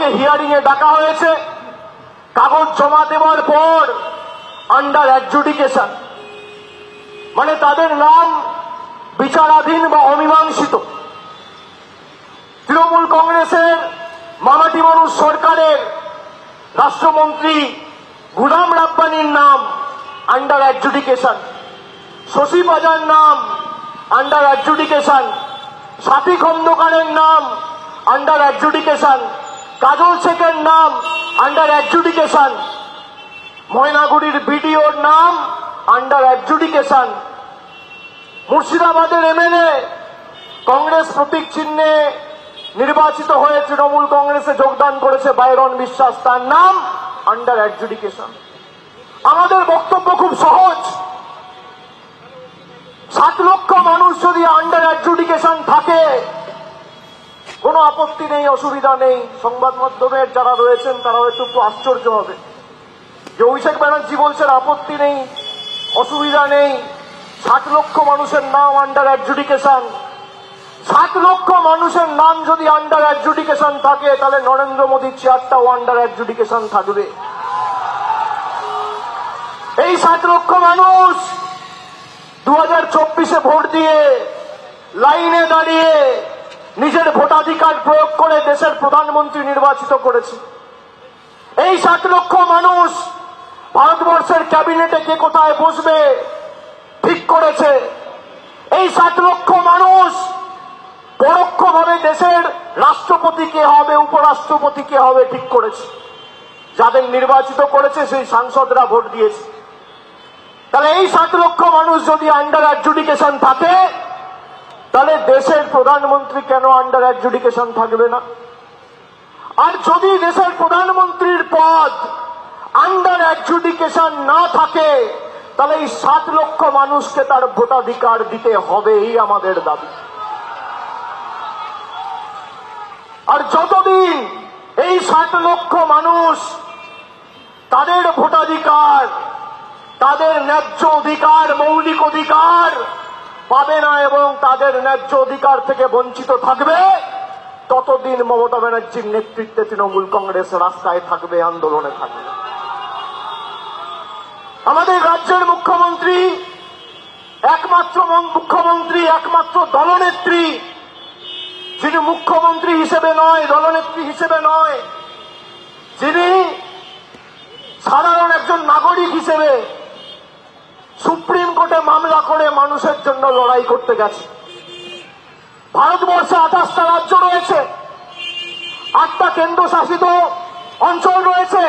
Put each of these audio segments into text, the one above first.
তাকে হিয়ারিং এ ডাকা হয়েছে। কাগজ জমা দেওয়ার পর আন্ডার অ্যাডজুডিকেশন, মানে তাদের নাম বিচারাধীন বা অমীমাংসিত। তৃণমূল কংগ্রেসের মামাটি মানুষ সরকারের রাষ্ট্রমন্ত্রী গুলাম রাব্বানির নাম আন্ডার অ্যাডজুডিকেশন, শশী পাজার নাম আন্ডার অ্যাডজুডিকেশন, সাথী খন্দকারের নাম আন্ডার অ্যাডজুডিকেশন, কাজল শেখের নাম আন্ডার অ্যাডজুডিকেশন, ময়নাগুড়ির বিডিওর নাম আন্ডার অ্যাডজুডিকেশন, মুর্শিদাবাদের এমএলএ কংগ্রেস প্রতীক চিহ্নে নির্বাচিত হয়ে তৃণমূল কংগ্রেসে যোগদান করেছে বাইরন বিশ্বাস, তার নাম আন্ডার অ্যাডজুডিকেশন। আমাদের বক্তব্য খুব সহজ, 7 লক্ষ মানুষ যদি আন্ডার অ্যাডজুডিকেশন থাকে কোনো আপত্তি নেই, অসুবিধা নেই। সংবাদ মাধ্যমের যারা রয়েছেন তারা হয়তো একটু আশ্চর্য হবে যে অভিষেক ব্যানার্জি বলছেন আপত্তি নেই, অসুবিধা নেই। 7 লক্ষ মানুষের নাম আন্ডার অ্যাডজুডিকেশন, 7 লক্ষ মানুষের নাম যদি আন্ডার অ্যাডজুডিকেশন থাকে তাহলে নরেন্দ্র মোদীর চেয়ারটাও আন্ডার অ্যাডজুডিকেশন থাকবে। এই 7 লক্ষ মানুষ 2024-এ ভোট দিয়ে লাইনে দাঁড়িয়ে নিজের ভোটাধিকার প্রয়োগ করে দেশের প্রধানমন্ত্রী নির্বাচিত করেছে। এই 7 লক্ষ মানুষ ভারতবর্ষের ক্যাবিনেটে কে কোথায় বসবে ঠিক করেছে। এই 7 লক্ষ মানুষ পরোক্ষভাবে দেশের রাষ্ট্রপতি কে হবে, উপরাষ্ট্রপতি কে হবে ঠিক করেছে। যাদের নির্বাচিত করেছে সেই সাংসদরা ভোট দিয়েছে। তাহলে এই 7 লক্ষ মানুষ যদি আন্ডার অ্যাডজুডিকেশন থাকে তাহলে দেশের প্রধানমন্ত্রী কেন আন্ডার অ্যাডজুডিকেশন থাকবে না? আর যদি দেশের প্রধানমন্ত্রীর পদ আন্ডার অ্যাডজুডিকেশন না থাকে তাহলে এই 7 লক্ষ মানুষকে তার ভোটাধিকার দিতে হবে, এই আমাদের দাবি। আর যতদিন এই 7 লক্ষ মানুষ তাদের ভোটাধিকার, তাদের ন্যায্য অধিকার, মৌলিক অধিকার পাবে না এবং তাদের ন্যায্য অধিকার থেকে বঞ্চিত থাকবে, ততদিন মমতা ব্যানার্জির নেতৃত্বে তৃণমূল কংগ্রেস রাস্তায় থাকবে, আন্দোলনে থাকবে। আমাদের রাজ্যের মুখ্যমন্ত্রী একমাত্র দলনেত্রী, যিনি মুখ্যমন্ত্রী হিসেবে নয়, দলনেত্রী হিসেবে নয়, যিনি সাধারণ একজন নাগরিক হিসেবে সুপ্রিম কোর্টে মামলা করে মানুষের জন্য লড়াই করতে গেছে। ভারতবর্ষে 28টা রাজ্য রয়েছে, 8টা কেন্দ্রশাসিত অঞ্চল রয়েছে।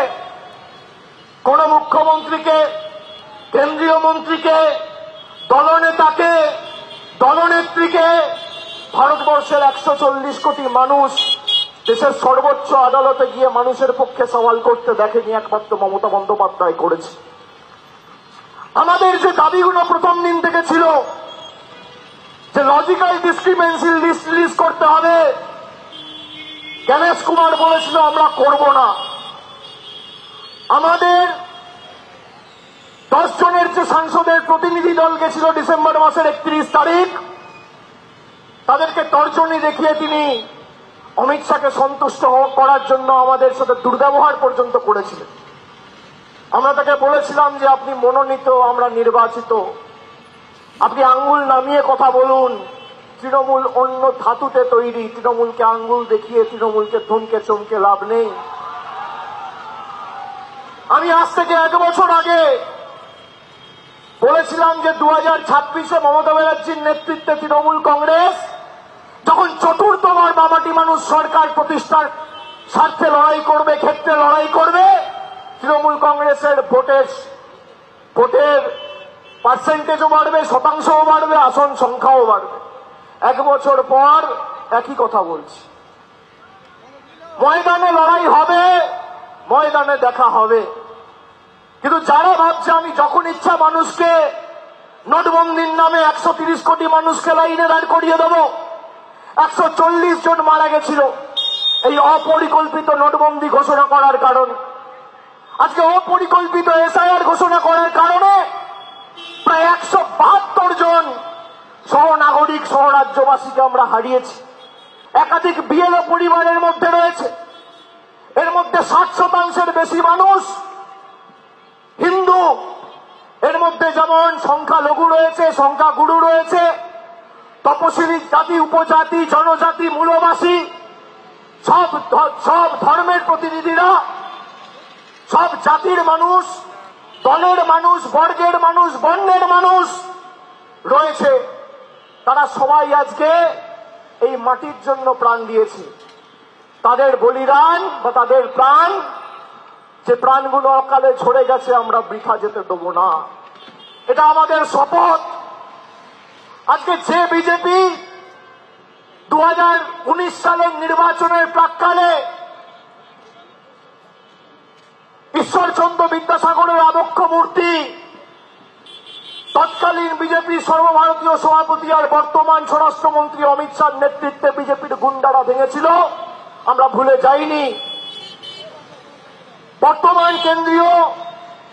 কোন মুখ্যমন্ত্রীকে, কেন্দ্রীয় মন্ত্রীকে, দলনেতাকে, দলনেত্রীকে ভারতবর্ষের 140 কোটি মানুষ দেশের সর্বোচ্চ আদালতে গিয়ে মানুষের পক্ষে সওয়াল করতে দেখেনি, একমাত্র মমতা বন্দ্যোপাধ্যায় করেছে। আমাদের যে দাবিগুলো প্রথম দিন থেকে ছিল যে লজিক্যাল ডিসক্রিপেন্সি লিস্ট রিলিজ করতে হবে, গণেশ কুমার বলেছিল আমরা করব না। আমাদের 10 জনের যে সাংসদের প্রতিনিধি দল গেছিল ডিসেম্বর মাসের 31 তারিখ, তাদেরকে তর্জনী দেখিয়ে তিনি অমিত শাহকে সন্তুষ্ট করার জন্য আমাদের সাথে দুর্ব্যবহার পর্যন্ত করেছিলেন। আমরা তাকে বলেছিলাম যে আপনি মনোনীত, আমরা নির্বাচিত, আপনি আঙ্গুল নামিয়ে কথা বলুন। তৃণমূল অন্য ধাতুতে তৈরি, তৃণমূলকে আঙ্গুল দেখিয়ে তৃণমূলকে ধমকে চমকে লাভ নেই। আমি আজ থেকে 1 বছর আগে বলেছিলাম যে 2026-এ মমতা ব্যানার্জির নেতৃত্বে তৃণমূল কংগ্রেস যখন 4র্থবার মামাটি মানুষ সরকার প্রতিষ্ঠার স্বার্থে লড়াই করবে, ক্ষেত্রে লড়াই করবে, তৃণমূল কংগ্রেসের ভোটের পার্সেন্টেজও বাড়বে, শতাংশও বাড়বে, আসন সংখ্যাও বাড়বে। 1 বছর পর একই কথা বলছি। ময়দানে লড়াই হবে, ময়দানে দেখা হবে। কিন্তু যারা ভাবছে আমি যখন ইচ্ছা মানুষকে নোটবন্দির নামে 130 কোটি মানুষকে লাইনে দাঁড় করিয়ে দেব, 140 জন মারা গেছিল এই অপরিকল্পিত নোটবন্দি ঘোষণা করার কারণে। আজকে অপরিকল্পিত এসআইআর ঘোষণা করার কারণে প্রায় 172 জন সহনাগরিক, সহরাজ্যবাসীকে আমরা হারিয়েছি। একাধিক বিএলও পরিবারের মধ্যে রয়েছে। এর মধ্যে 60% বেশি মানুষ হিন্দু। এর মধ্যে যেমন সংখ্যালঘু রয়েছে, সংখ্যাগুরু রয়েছে, তপশিলি জাতি, উপজাতি, জনজাতি, মূলবাসী, সব ধর্মের প্রতিনিধিরা, সব জাতির মানুষ, দলের মানুষ, বর্গের মানুষ, বর্ণের মানুষ রয়েছে। তারা সবাই আজকে এই মাটির জন্য প্রাণ দিয়েছে। তাদের বলিদান বা তাদের প্রাণ, যে প্রাণগুলো অকালে ঝরে গেছে, আমরা বৃথা যেতে দেব না। এটা আমাদের শপথ। আজকে যে বিজেপি 2019 সালের নির্বাচনের প্রাক্কালে ঈশ্বরচন্দ্র বিদ্যাসাগরের আবক্ষ মূর্তি, তৎকালীন বিজেপি সর্বভারতীয় সভাপতি আর বর্তমান স্বরাষ্ট্রমন্ত্রী অমিত শাহর নেতৃত্বে বিজেপির গুন্ডারা ভেঙেছিল, আমরা ভুলে যাইনি। বর্তমান কেন্দ্রীয়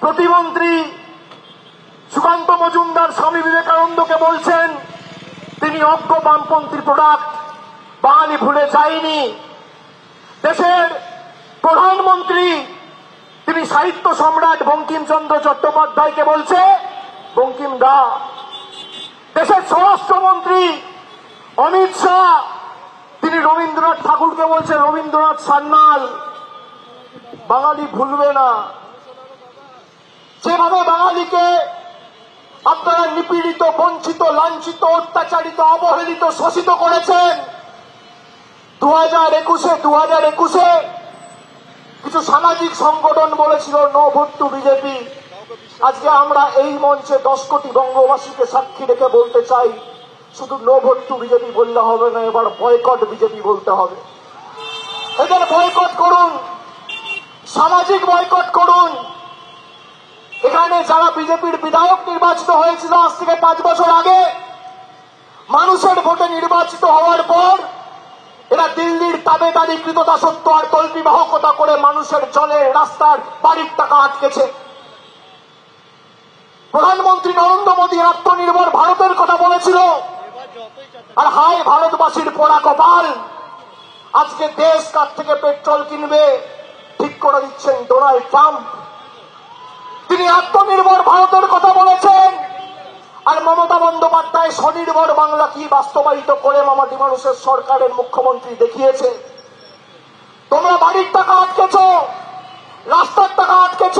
প্রতিমন্ত্রী সুকান্ত মজুমদার স্বামী বিবেকানন্দকে বলছেন তিনি অজ্ঞ বামপন্থী প্রোডাক্ট। বাঙালি ভুলে যায়নি। দেশের প্রধানমন্ত্রী তিনি সাহিত্য সম্রাট বঙ্কিমচন্দ্র চট্টোপাধ্যায়কে বলছে বঙ্কিম দা। দেশের স্বরাষ্ট্রমন্ত্রী অমিত শাহ তিনি রবীন্দ্রনাথ ঠাকুরকে বলছে রবীন্দ্রনাথ সান্যাল। বাঙালি ভুলবে না। যেভাবে বাঙালিকে আপনারা নিপীড়িত, বঞ্চিত, লাঞ্ছিত, অত্যাচারিত, অবহেলিত, শোষিত করেছেন, 2021-এ কিছু সামাজিক সংগঠন বলেছিল নো ভোট টু বিজেপি। আজকে আমরা এই মঞ্চে 10 কোটি বঙ্গবাসীকে সাক্ষী রেখে বলতে চাই, শুধু নো ভোট টু বিজেপি বললে হবে না, এবার বয়কট বিজেপি বলতে হবে। এদের বয়কট করুন, সামাজিক বয়কট করুন। এখানে যারা বিজেপির বিধায়ক নির্বাচিত হয়েছিল আজ থেকে 5 বছর আগে, মানুষের ভোটে নির্বাচিত হওয়ার পর এরা দিল্লির তাবেদারি, কৃতদাসত্ব আর তল্পিবাহকতা করে মানুষের জলের, রাস্তার, বাড়ির টাকা আটকেছে। প্রধানমন্ত্রী নরেন্দ্র মোদী আত্মনির্ভর ভারতের কথা বলেছিল, আর হায় ভারতবাসীর পোড়া কপাল, আজকে দেশ কার থেকে পেট্রোল কিনবে ঠিক করে দিচ্ছেন ডোনাল্ড ট্রাম্প। তিনি আত্মনির্ভর ভারতের কথা বলেছেন, আর মমতা বন্দ্যোপাধ্যায় স্বনির্ভর বাংলা কি বাস্তবায়িত করে মামাটি মানুষের সরকারের মুখ্যমন্ত্রী দেখিয়েছে। তোমরা বাড়ির টাকা আটকেছ, রাস্তার টাকা আটকেছ,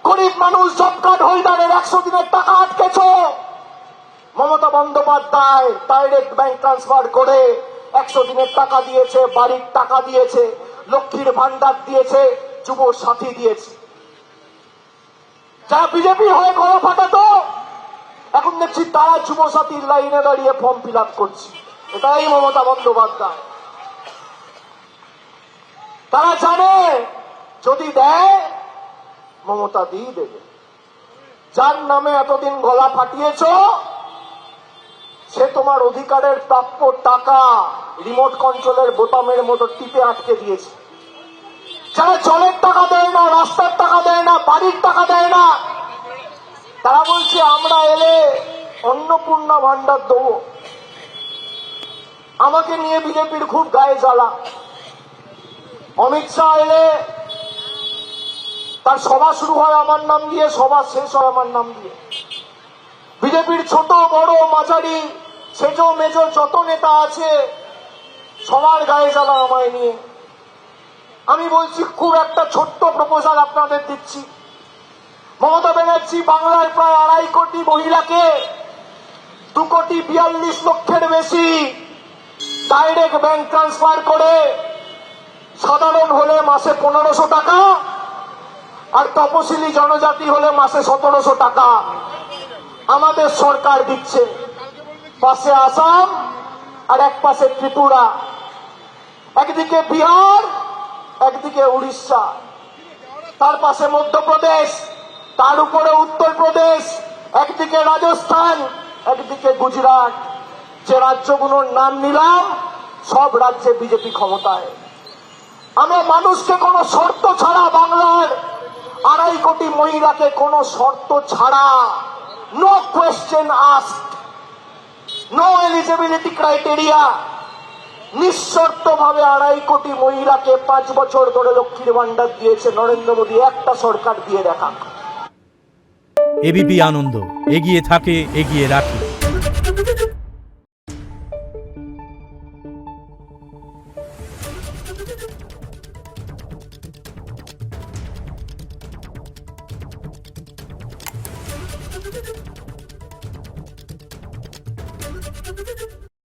গরিব মানুষ জব কার্ড হোল্ডারের 100 দিনের টাকা আটকেছ। Mamata Bandyopadhyay direct bank transfer করে 100 দিনের টাকা দিয়েছে, বাড়ির টাকা দিয়েছে, লক্ষ্মীর ভান্ডার দিয়েছে, যুব সাথী দিয়েছে। যারা বিজেপি হয়ে গলা ফাটাতো, এখন দেখছি তারা যুব সাথীর লাইনে দাঁড়িয়ে ফর্ম ফিল আপ করছে। এটাই মমতা বন্দ্যোপাধ্যায়। তারা জানে যদি দেয় মমতা দিয়ে দেবে। যার নামে এতদিন গলা ফাটিয়েছ সে তোমার অধিকারের প্রাপ্য টাকা রিমোট কন্ট্রোলের বোতামের মতো টিপে আটকে দিয়েছে। যারা জলের টাকা দেয় না, রাস্তার টাকা দেয় না, বাড়ির টাকা দেয় না, তারা বলছে আমরা এলে অন্নপূর্ণা ভান্ডার দেবো। আমাকে নিয়ে বিজেপির খুব গায়ে জ্বালা। অমিত শাহ এলে তার সভা শুরু হয় আমার নাম দিয়ে, সভা শেষ হয় আমার নাম দিয়ে। বিজেপির ছোট বড় মাঝারি সেজো মেজো যত নেতা আছে সবার গায়ে জ্বালা আমায় নিয়ে। আমি বলছি খুব একটা ছোট্ট প্রপোজাল আপনাদের দিচ্ছি। মমতা ব্যানার্জি বাংলার প্রায় 2.5 কোটি মহিলাকে 2,42,00,000 বেশি ডাইরেক্ট ব্যাংক ট্রান্সফার করে, সাধারণ হলে মাসে 1500 টাকা আর তপশিলি জনজাতি হলে মাসে 1700 টাকা আমাদের সরকার দিচ্ছে। পাশে আসাম আর এক পাশে ত্রিপুরা, একদিকে বিহার, একদিকে উড়িষ্যা, তার পাশে মধ্যপ্রদেশ, তার উপরে উত্তরপ্রদেশ, একদিকে রাজস্থান, একদিকে গুজরাট। যে রাজ্যগুলোর নাম নিলাম সব রাজ্যে বিজেপি ক্ষমতায়। আমরা মানুষকে কোনো শর্ত ছাড়া, বাংলার 2.5 কোটি মহিলাকে কোনো শর্ত ছাড়া, no question asked, no eligibility criteria, নিঃশর্তভাবে 2.5 কোটি মহিলাকে 5 বছর ধরে লক্ষ্মীর ভান্ডার দিয়েছে নরেন্দ্র মোদী। একটা সরকার দিয়ে দেখাক। এবিপি আনন্দ, এগিয়ে থাকে, এগিয়ে রাখে।